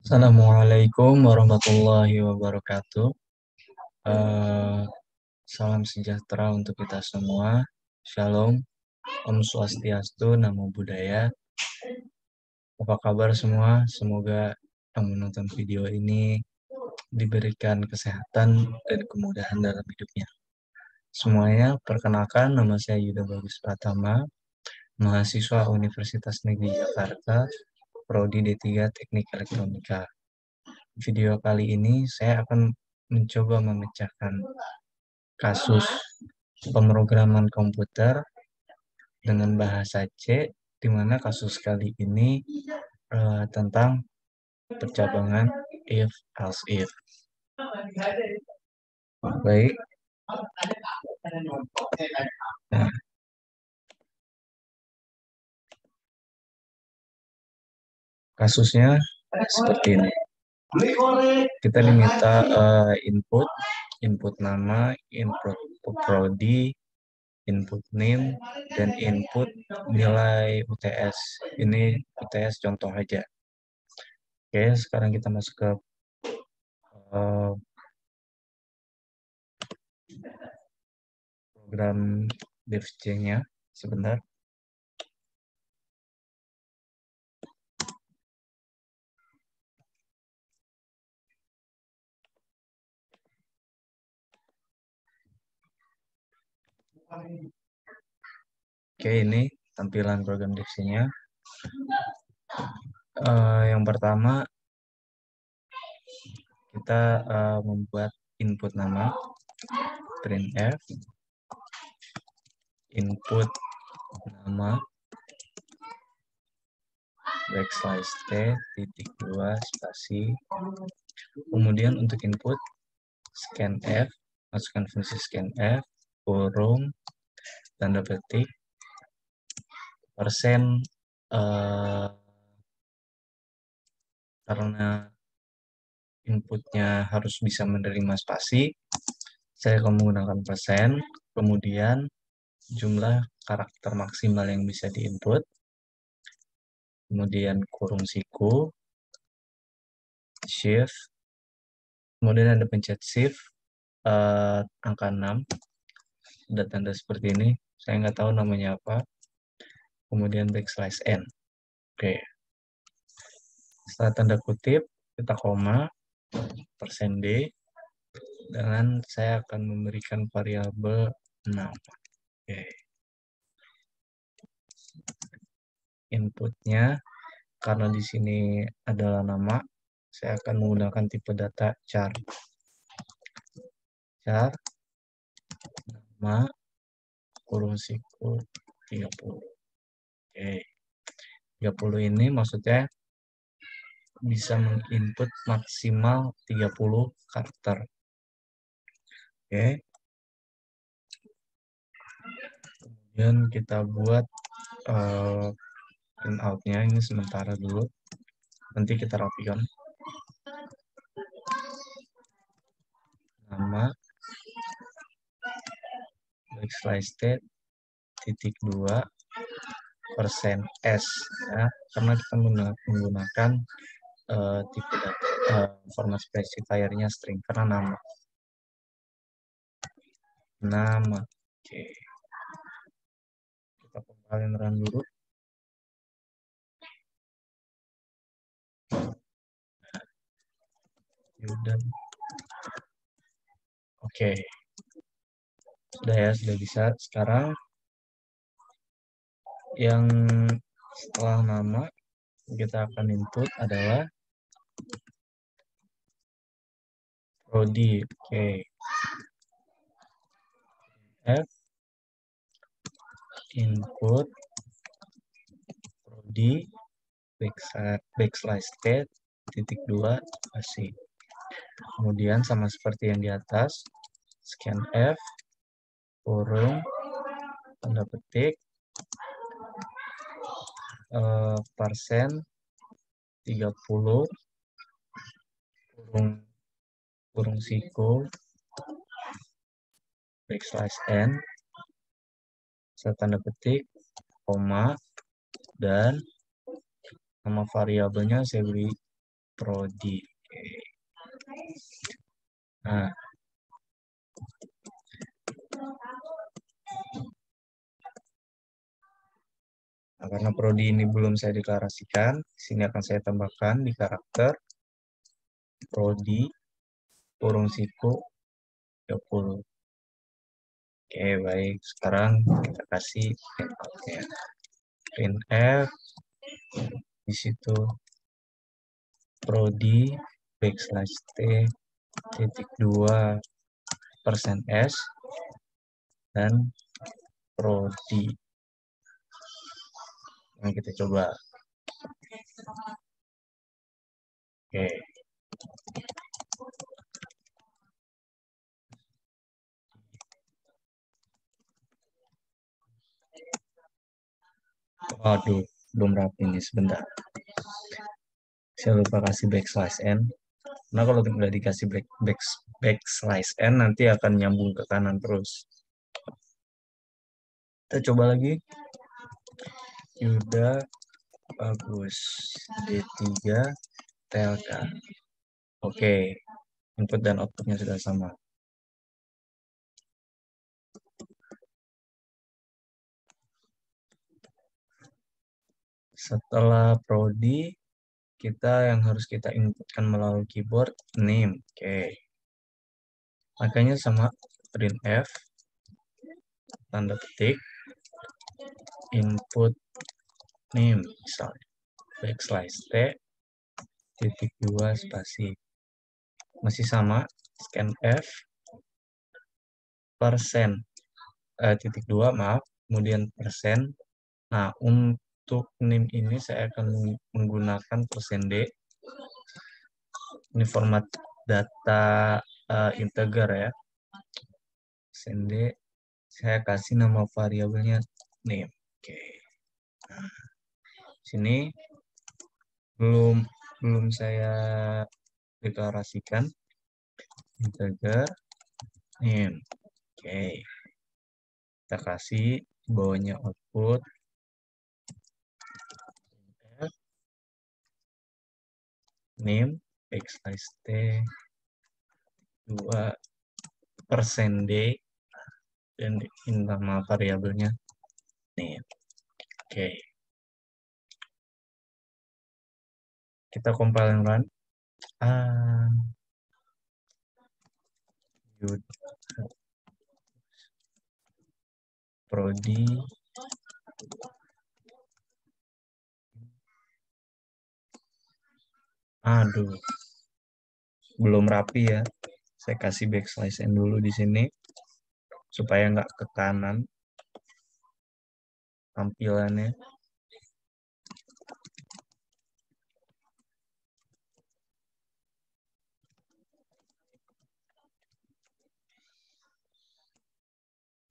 Assalamualaikum warahmatullahi wabarakatuh. Eh, Salam sejahtera untuk kita semua. Shalom, Om Swastiastu, Namo Buddhaya. Apa kabar semua? Semoga yang menonton video ini diberikan kesehatan dan kemudahan dalam hidupnya. Semuanya, perkenalkan nama saya Yuda Bagus Pratama, mahasiswa Universitas Negeri Jakarta, Prodi D3 Teknik Elektronika. Video kali ini saya akan mencoba memecahkan kasus pemrograman komputer dengan bahasa C, di mana kasus kali ini tentang percabangan if else if. Baik. Nah, kasusnya seperti ini. Kita diminta input nama, input prodi, input name, dan input nilai UTS. Ini UTS contoh aja. Oke, sekarang kita masuk ke program devc-nya sebentar. Oke, ini tampilan program devc-nya. Yang pertama, kita membuat input nama, printf, input nama, backslash t, titik 2, spasi. Kemudian untuk input, scanf, masukkan fungsi scanf, kurung, tanda petik, persen, karena inputnya harus bisa menerima spasi, saya akan menggunakan persen, kemudian jumlah karakter maksimal yang bisa diinput, kemudian kurung siku, shift, kemudian ada pencet shift, angka 6, ada tanda seperti ini, saya nggak tahu namanya apa, kemudian backslash n. Oke. Setelah tanda kutip, kita koma, persen D, dengan saya akan memberikan variabel 6. Oke. Inputnya, karena di sini adalah nama, saya akan menggunakan tipe data char. Char, nama, kurung siku, 30. Oke. 30 ini maksudnya bisa menginput maksimal 30 karakter. Oke. Kemudian kita buat printout-nya ini sementara dulu. Nanti kita rapikan. Nama, backslash t, titik 2, persen S. Ya, karena kita menggunakan tipe data, format specifier-nya string, karena nama. Nama. Oke. Kita kembali run dulu. Udah. Oke. Sudah ya, sudah bisa. Sekarang yang setelah nama kita akan input adalah prodi. Oke. F input prodi backslash t titik 2 spasi. Kemudian sama seperti yang di atas, scanf, kurung, tanda petik, persen 30, kurung siku, backslash n, saya tanda petik, koma, dan nama variabelnya saya beri prodi. Nah, karena prodi ini belum saya deklarasikan, sini akan saya tambahkan di karakter prodi kurung siku 30. Oke, baik. Sekarang kita kasih printf-nya. Printf di situ prodi backslash t titik 2 persen s dan prodi. Yang kita coba. Oke. Waduh, belum rapi nih sebentar. Saya lupa kasih backslash n. Nah, kalau nggak dikasih backslash n, nanti akan nyambung ke kanan terus. Kita coba lagi. Yuda Bagus D3 TLK. Oke, input dan outputnya sudah sama. Setelah prodi, kita yang harus kita inputkan melalui keyboard name. Oke. Makanya sama printf tanda petik input name misalnya backslash t titik 2 spasi. Masih sama scanf persen titik 2 maaf, kemudian persen. Nah, untuk name ini saya akan menggunakan persen %d. Ini format data integer ya. Persen %d. Saya kasih nama variabelnya name. Oke. Nah, sini belum saya deklarasikan integer name. Oke. Kita kasih bawahnya output name backslash t 2 persen %d dan ini nama variabelnya name. Oke. Kita compile and run. Prodi aduh, belum rapi ya. Saya kasih backslash n dulu di sini supaya nggak ke kanan tampilannya.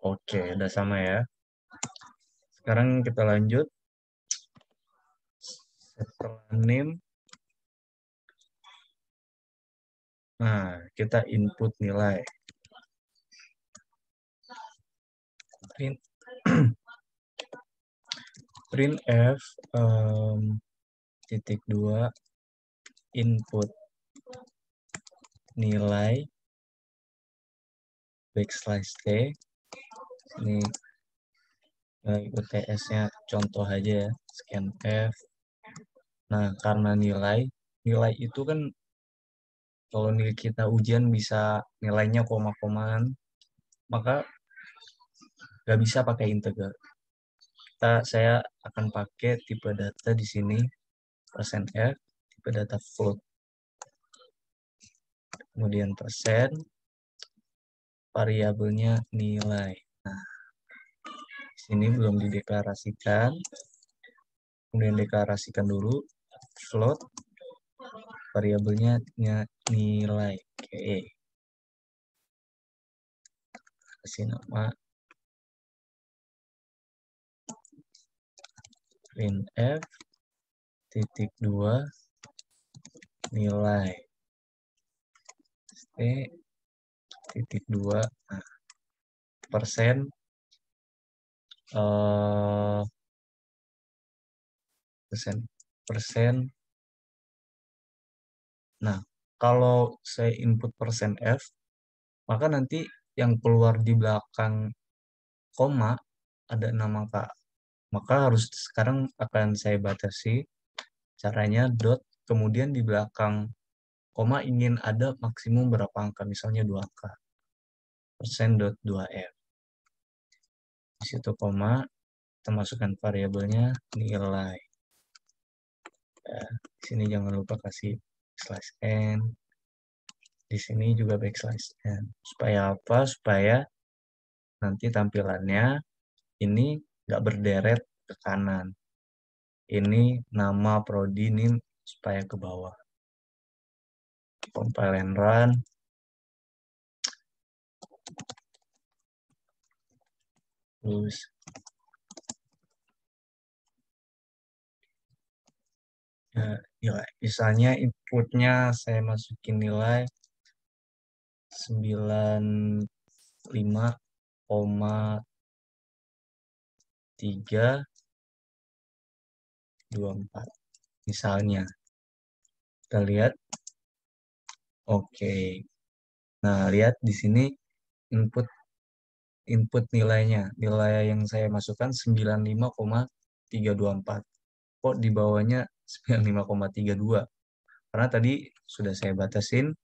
Oke, udah sama ya. Sekarang kita lanjut. Setelah name, nah kita input nilai. Print printf titik 2 input nilai backslash t. Ini UTS-nya contoh aja ya, scanf. Nah, karena nilai itu kan kalau nilai kita ujian bisa nilainya koma-komaan, maka nggak bisa pakai integer. Saya akan pakai tipe data di sini persen %f, tipe data float. Kemudian persen, variabelnya nilai. Nah, di sini belum dideklarasikan. Kemudian deklarasikan dulu float, variabelnya nilai. Oke. Kasih nama printf titik 2 nilai t titik 2 persen persen Nah, kalau saya input persen %F, maka nanti yang keluar di belakang koma ada 6 angka. Maka harus sekarang akan saya batasi caranya dot, kemudian di belakang koma ingin ada maksimum berapa angka, misalnya 2 angka. Persen dot 2F. Di situ koma, kita masukkan variabelnya nilai. Ya, di sini jangan lupa kasih slash n. Di sini juga backslash n. Supaya apa? Supaya nanti tampilannya ini nggak berderet ke kanan. Ini nama prodi ini supaya ke bawah. Compile and run. Terus nilai. Misalnya inputnya saya masukin nilai 95,324. Misalnya. Kita lihat. Oke. Nah, lihat di sini input input nilainya. Nilai yang saya masukkan 95,324. Kok di bawahnya 95,32? Karena tadi sudah saya batasin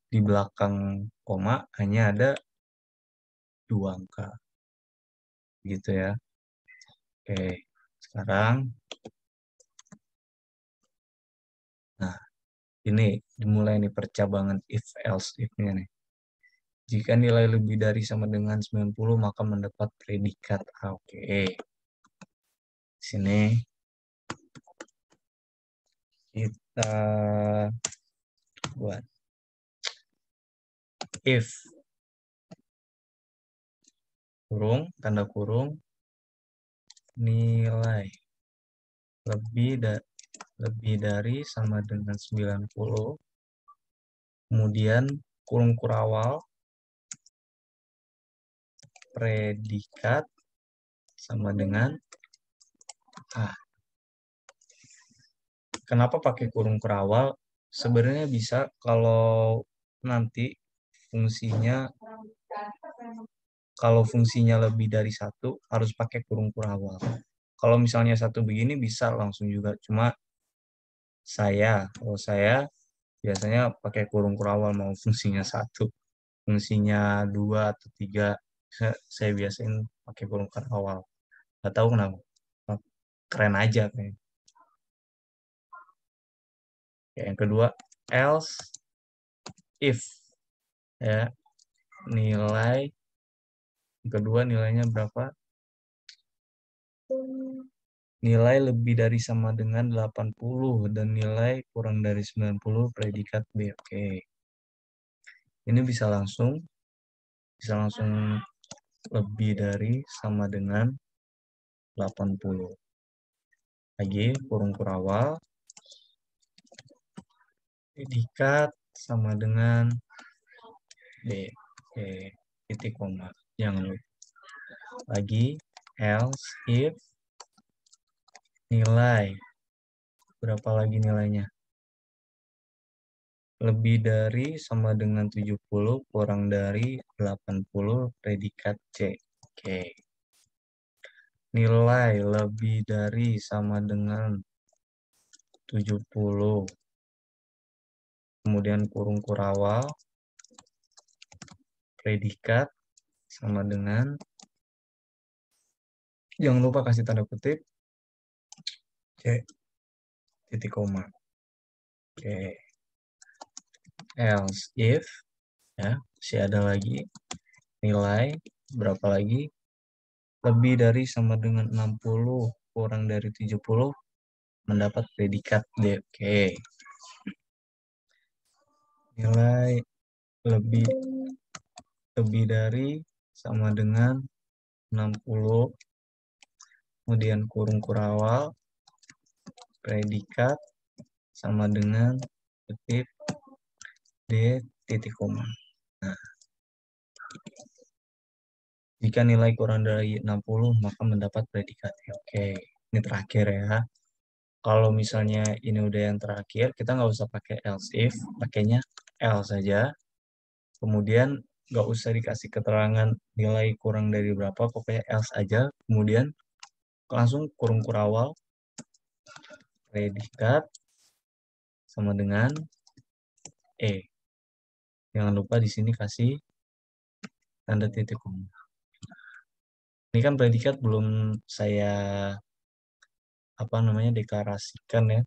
di belakang koma hanya ada 2 angka. Gitu ya. Oke. Sekarang nah, ini dimulai nih percabangan if else if-nya nih. Jika nilai lebih dari sama dengan 90 maka mendapat predikat. Oke. Sini kita buat if kurung, tanda kurung, nilai lebih dari sama dengan 90, kemudian kurung kurawal, predikat sama dengan A. Kenapa pakai kurung kurawal? Sebenarnya bisa kalau nanti fungsinya kalau fungsinya lebih dari satu harus pakai kurung kurawal. Kalau misalnya satu begini bisa langsung juga. Cuma kalau saya biasanya pakai kurung kurawal mau fungsinya satu, fungsinya dua atau tiga, saya biasain pakai kurung kurawal. Gak tahu kenapa, keren aja kayak. Yang kedua, else if ya nilai yang kedua nilainya berapa? Nilai lebih dari sama dengan 80 dan nilai kurang dari 90 predikat B. Oke. Ini bisa langsung lebih dari sama dengan 80. Lagi kurung kurawal predikat sama dengan B. Oke, titik koma. Jangan lupa. Lagi else if nilai berapa lagi nilainya? Lebih dari sama dengan 70 kurang dari 80 predikat C. Oke. Nilai lebih dari sama dengan 70. Kemudian kurung kurawal predikat sama dengan, jangan lupa kasih tanda kutip C titik koma. Oke. Else if ya, masih ada lagi nilai berapa lagi? Lebih dari sama dengan 60 kurang dari 70 mendapat predikat D. Oke. Nilai lebih lebih dari sama dengan 60, kemudian kurung kurawal predikat sama dengan kutip D titik koma. Nah, jika nilai kurang dari 60 maka mendapat predikat. Oke, ini terakhir ya. Kalau misalnya ini udah yang terakhir, kita nggak usah pakai else if, pakainya else saja. Kemudian nggak usah dikasih keterangan nilai kurang dari berapa, pokoknya else aja. Kemudian langsung kurung kurawal, predikat sama dengan E. Jangan lupa di sini kasih tanda titik koma. Ini kan predikat belum saya deklarasikan ya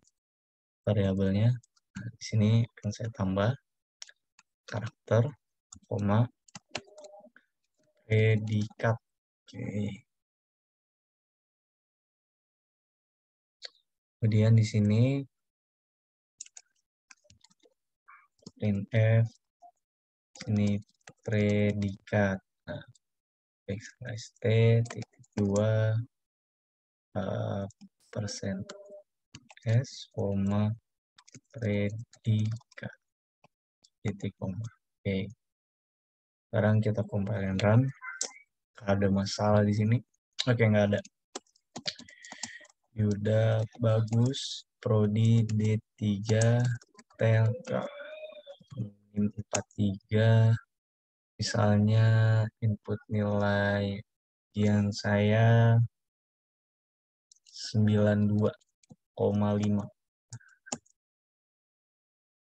variabelnya. Nah, di sini akan saya tambah karakter, koma, predikat. Oke. Kemudian di sini printf, sini predikat. Nah, backslash t titik 2 persen s, koma, predikat titik koma. Oke. Sekarang kita compile and run. Ada masalah di sini. Oke, nggak ada. Yuda bagus, Prodi D3, Telka 43. Misalnya input nilai yang saya 92,5.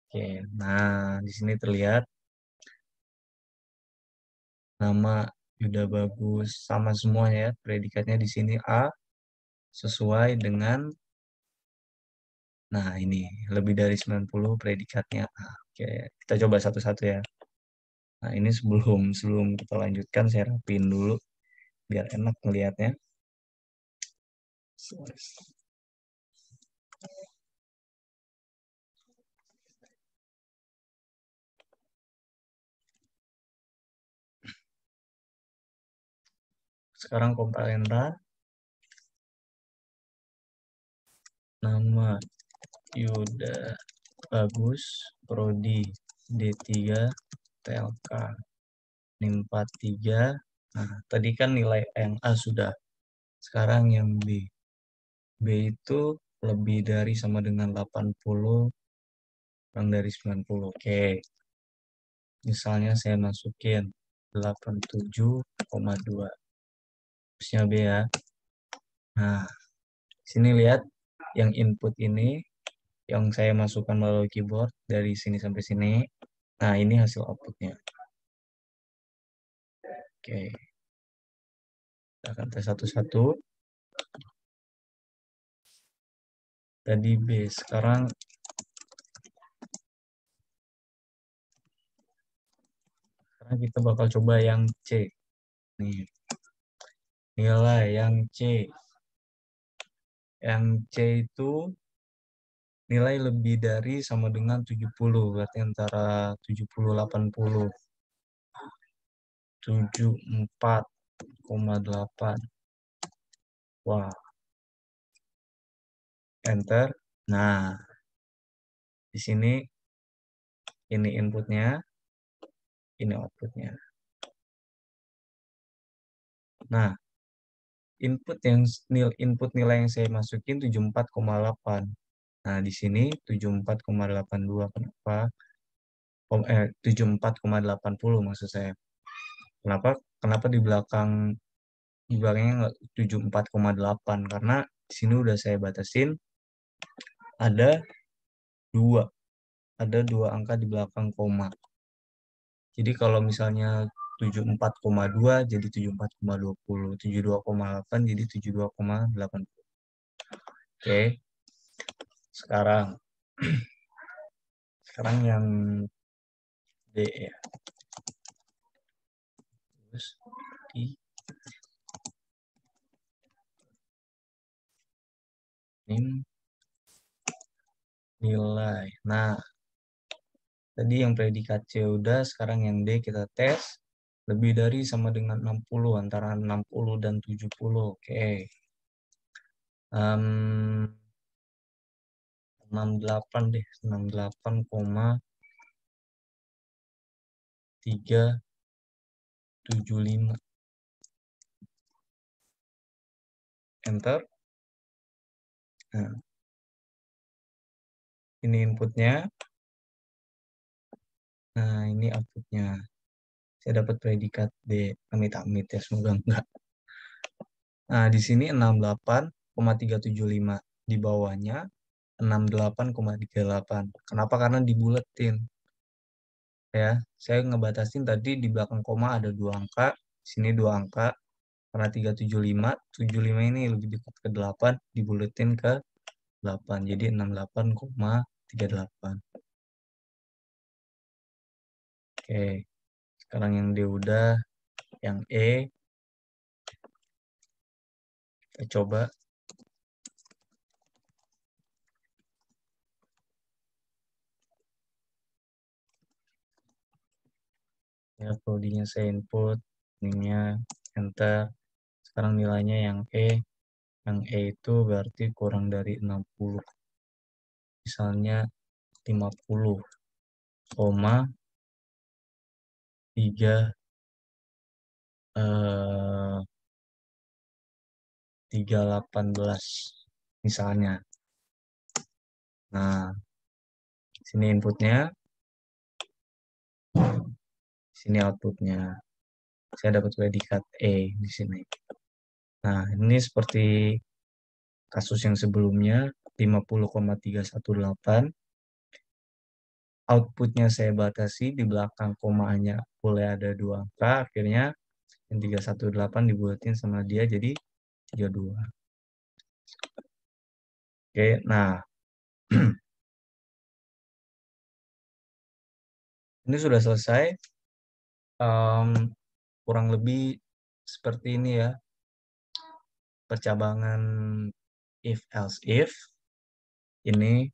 Oke, nah di sini terlihat nama Yuda bagus sama semuanya ya. Predikatnya di sini A sesuai dengan, nah ini lebih dari 90 predikatnya A. Oke, kita coba satu-satu ya. Nah, ini sebelum sebelum kita lanjutkan saya rapiin dulu biar enak melihatnya. Sekarang compile and run. Nama Yuda bagus, Prodi D3, TLK 43. Nah, tadi kan nilai yang A sudah. Sekarang yang B. B itu lebih dari sama dengan 80, kurang dari 90. Oke. Misalnya saya masukin 87,2. Terusnya B ya. Nah, sini lihat yang input ini yang saya masukkan melalui keyboard dari sini sampai sini. Nah, ini hasil outputnya. Oke. Kita akan tes satu-satu. Tadi B. Sekarang kita bakal coba yang C. Nih. Nilai yang C. Yang C itu nilai lebih dari sama dengan 70. Berarti antara 70, 80. 74,8. Wah. Enter. Nah, di sini ini inputnya, ini outputnya. Nah, input nilai yang saya masukin 74,8. Nah, di sini 74,82. Kenapa? 74,80 maksud saya. Kenapa? Kenapa di belakangnya nggak 74,8? Karena di sini udah saya batasin ada dua angka di belakang koma. Jadi kalau misalnya 74,2 jadi 74,20, 72,8 jadi 72,80. Oke. Sekarang yang D ya. Terus di ini nilai. Nah, tadi yang predikat C udah, sekarang yang D kita tes. Lebih dari sama dengan 60, antara 60 dan 70. Oke. 68 deh, 68,375. Enter. Nah, Ini inputnya. Nah, ini outputnya. Saya dapat predikat D. Amit-amit ya, semoga enggak. Nah, di sini 68,375. Di bawahnya 68,38. Kenapa? Karena dibuletin. Ya, saya ngebatasin tadi di belakang koma ada dua angka, sini dua angka. Karena 375, 75 ini lebih dekat ke 8, dibuletin ke 8. Jadi 68,38. Oke, sekarang yang D udah, yang E, kita coba. Ya, codingnya saya input, ininya enter. Sekarang nilainya yang E. Yang E itu berarti kurang dari 60. Misalnya 50,3 318 misalnya. Nah, sini inputnya, sini outputnya. Saya dapat predikat E di sini. Nah, ini seperti kasus yang sebelumnya, 50,318. Outputnya saya batasi, di belakang komanya boleh ada dua angka, akhirnya yang 318 dibuatin sama dia jadi 32. Oke, nah ini sudah selesai. Kurang lebih seperti ini ya, percabangan if else if. Ini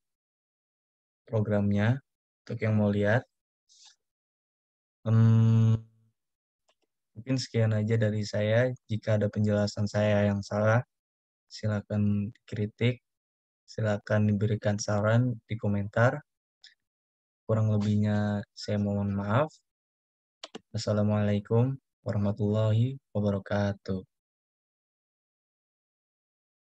programnya untuk yang mau lihat. Mungkin sekian aja dari saya. Jika ada penjelasan saya yang salah, silakan kritik, silakan diberikan saran di komentar. Kurang lebihnya saya mohon maaf. Wassalamualaikum warahmatullahi wabarakatuh.